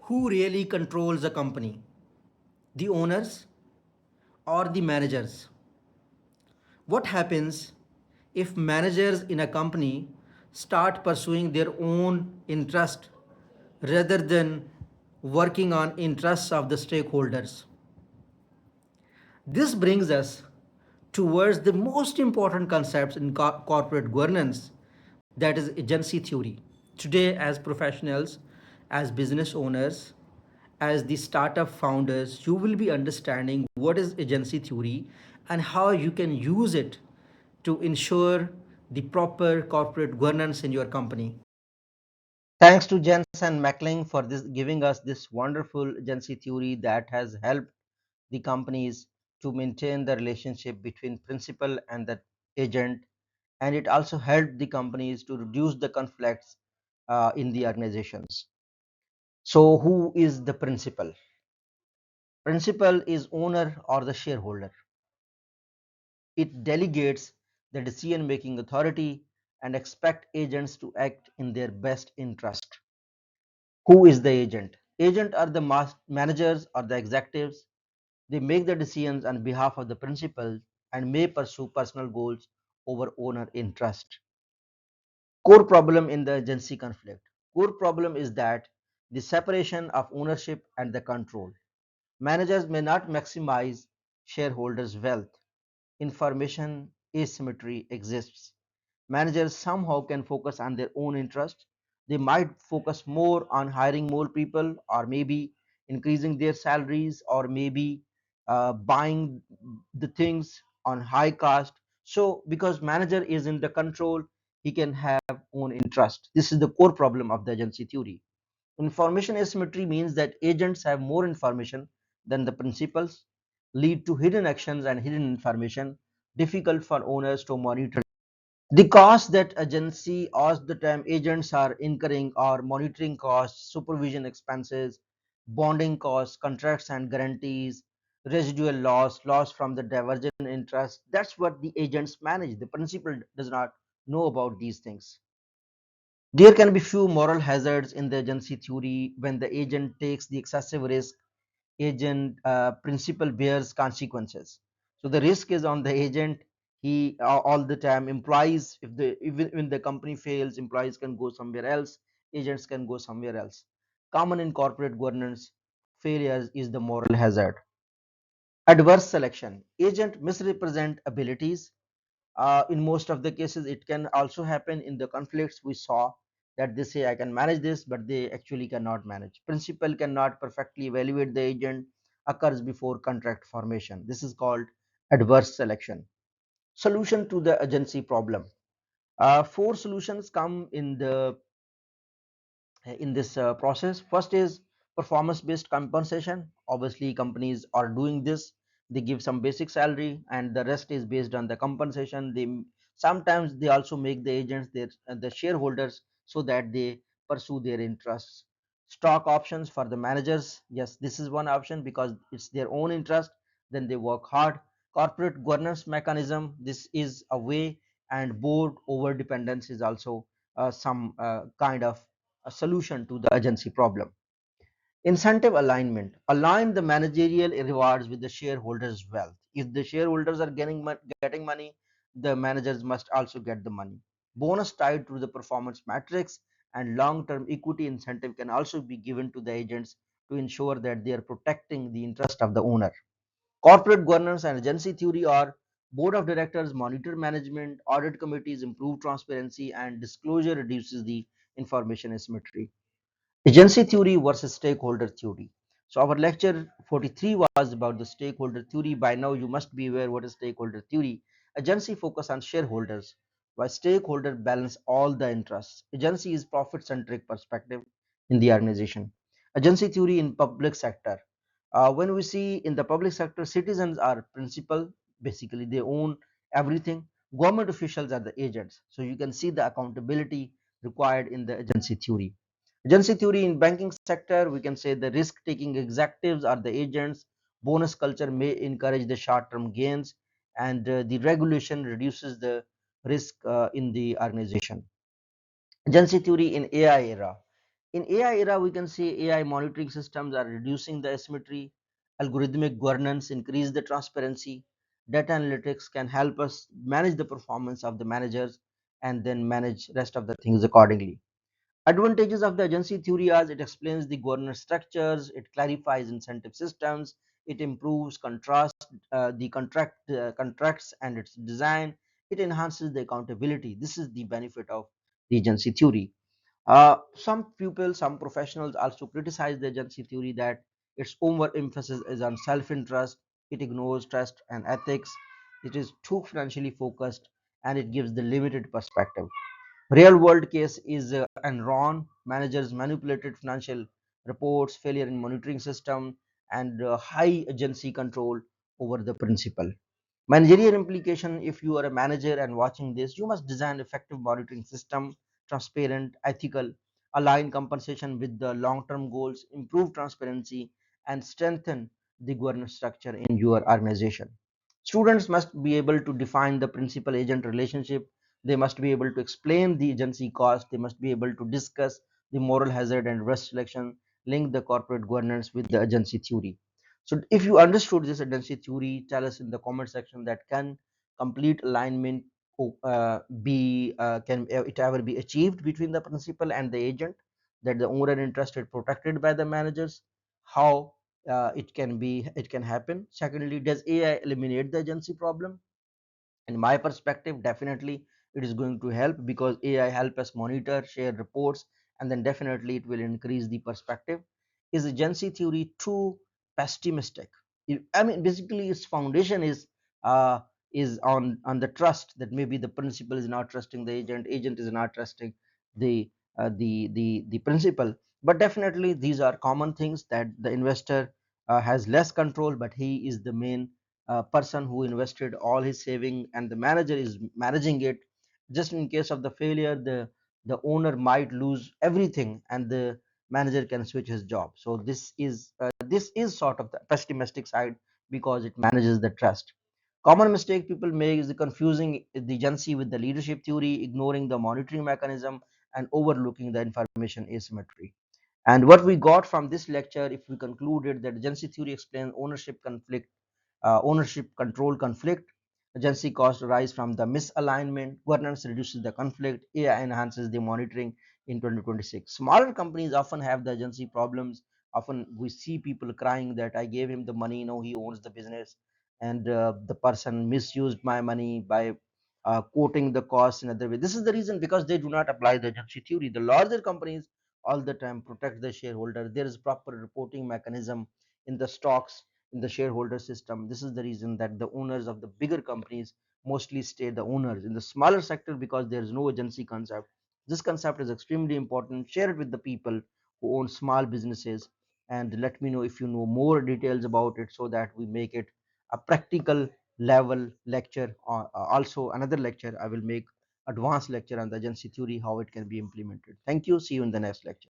Who really controls a company? The owners or the managers? What happens if managers in a company start pursuing their own interest rather than working on interests of the stakeholders? This brings us towards the most important concepts in corporate governance, that is agency theory. Today, as professionals, as business owners, as the startup founders, you will be understanding what is agency theory and how you can use it to ensure the proper corporate governance in your company. Thanks to Jens and Mackling for this giving us this wonderful agency theory that has helped the companies to maintain the relationship between principal and the agent, and it also helped the companies to reduce the conflicts in the organizations. So who is the principal? Principal is owner or the shareholder. It delegates the decision making authority and expect agents to act in their best interest. Who is the agent? Agent are the managers or the executives. They make the decisions on behalf of the principal and may pursue personal goals over owner interest. Core problem in the agency conflict. Core problem is that the separation of ownership and the control. Managers may not maximize shareholders' wealth. Information asymmetry exists. Managers somehow can focus on their own interest. They might focus more on hiring more people, or maybe increasing their salaries, or maybe buying the things on high cost. So because manager is in the control, he can have own interest. This is the core problem of the agency theory. Information asymmetry means that agents have more information than the principals, lead to hidden actions and hidden information, difficult for owners to monitor. The cost that agency or the time agents are incurring are monitoring costs, supervision expenses, bonding costs, contracts and guarantees, residual loss, loss from the divergent interest. That's what the agents manage. The principal does not know about these things. There can be few moral hazards in the agency theory. When the agent takes the excessive risk, agent principal bears consequences. So the risk is on the agent. He all the time implies, if the even when the company fails, employees can go somewhere else, agents can go somewhere else. Common in corporate governance failures is the moral hazard. Adverse selection. Agent misrepresent abilities. In most of the cases, it can also happen in the conflicts we saw, that they say I can manage this, but they actually cannot manage. Principal cannot perfectly evaluate the agent, occurs before contract formation. This is called adverse selection. Solution to the agency problem. Four solutions come in this process. First is performance based compensation. Obviously companies are doing this. They give some basic salary and the rest is based on the compensation. They sometimes they also make the agents their the shareholders so that they pursue their interests. Stock options for the managers, yes, this is one option because it's their own interest, then they work hard. Corporate governance mechanism, this is a way, and board over dependence is also some kind of a solution to the agency problem. Incentive alignment. Align the managerial rewards with the shareholders' wealth. If the shareholders are getting money, the managers must also get the money. Bonus tied to the performance metrics and long-term equity incentive can also be given to the agents to ensure that they are protecting the interest of the owner. Corporate governance and agency theory are board of directors monitor management, audit committees improve transparency, and disclosure reduces the information asymmetry. Agency theory versus stakeholder theory. So our lecture 43 was about the stakeholder theory. By now you must be aware what is stakeholder theory. Agency focus on shareholders, while stakeholder balance all the interests. Agency is profit-centric perspective in the organization. Agency theory in public sector. When we see in the public sector, citizens are principal. Basically, they own everything. Government officials are the agents. So you can see the accountability required in the agency theory. Agency theory in banking sector, we can say the risk-taking executives are the agents. Bonus culture may encourage the short-term gains, and the regulation reduces the risk in the organization. Agency theory in AI era. In AI era, we can see AI monitoring systems are reducing the asymmetry, algorithmic governance increase the transparency, data analytics can help us manage the performance of the managers and then manage rest of the things accordingly. Advantages of the agency theory as it explains the governance structures, it clarifies incentive systems, it improves the contracts and its design, it enhances the accountability. This is the benefit of the agency theory. Some people, some professionals also criticize the agency theory that its overemphasis is on self-interest, it ignores trust and ethics, it is too financially focused, and it gives the limited perspective. Real world case is Enron. Managers manipulated financial reports, failure in monitoring system, and high agency control over the principal. Managerial implication: if you are a manager and watching this, you must design effective monitoring system, transparent, ethical, align compensation with the long-term goals, improve transparency, and strengthen the governance structure in your organization. Students must be able to define the principal agent relationship. They must be able to explain the agency cost. They must be able to discuss the moral hazard and risk selection, link the corporate governance with the agency theory. So if you understood this agency theory, tell us in the comment section that can complete alignment be can it ever be achieved between the principal and the agent, that the owner interest is protected by the managers, how it can happen. Secondly, does AI eliminate the agency problem? In my perspective, definitely it is going to help, because AI help us monitor, share reports, and then definitely it will increase the perspective. Is agency theory too pessimistic? I mean, basically its foundation uh, is on the trust, that maybe the principal is not trusting the agent, agent is not trusting the the principal. But definitely these are common things, that the investor has less control, but he is the main person who invested all his saving, and the manager is managing it. Just in case of the failure, the owner might lose everything, and the manager can switch his job. So this is sort of the pessimistic side, because it manages the trust. Common mistake people make is the confusing the agency with the leadership theory, ignoring the monitoring mechanism, and overlooking the information asymmetry. And what we got from this lecture, if we concluded that agency theory explains ownership control conflict, agency costs arise from the misalignment, governance reduces the conflict, AI enhances the monitoring in 2026. Smaller companies often have the agency problems. Often we see people crying that I gave him the money, no, he owns the business, and the person misused my money by quoting the cost in other way. This is the reason, because they do not apply the agency theory. The larger companies all the time protect the shareholder. There is proper reporting mechanism in the stocks, in the shareholder system. This is the reason that the owners of the bigger companies mostly stay the owners. In the smaller sector, because there is no agency concept, this concept is extremely important. Share it with the people who own small businesses, and let me know if you know more details about it, so that we make it a practical level lecture. Or also another lecture I will make, advanced lecture on the agency theory, how it can be implemented. Thank you. See you in the next lecture.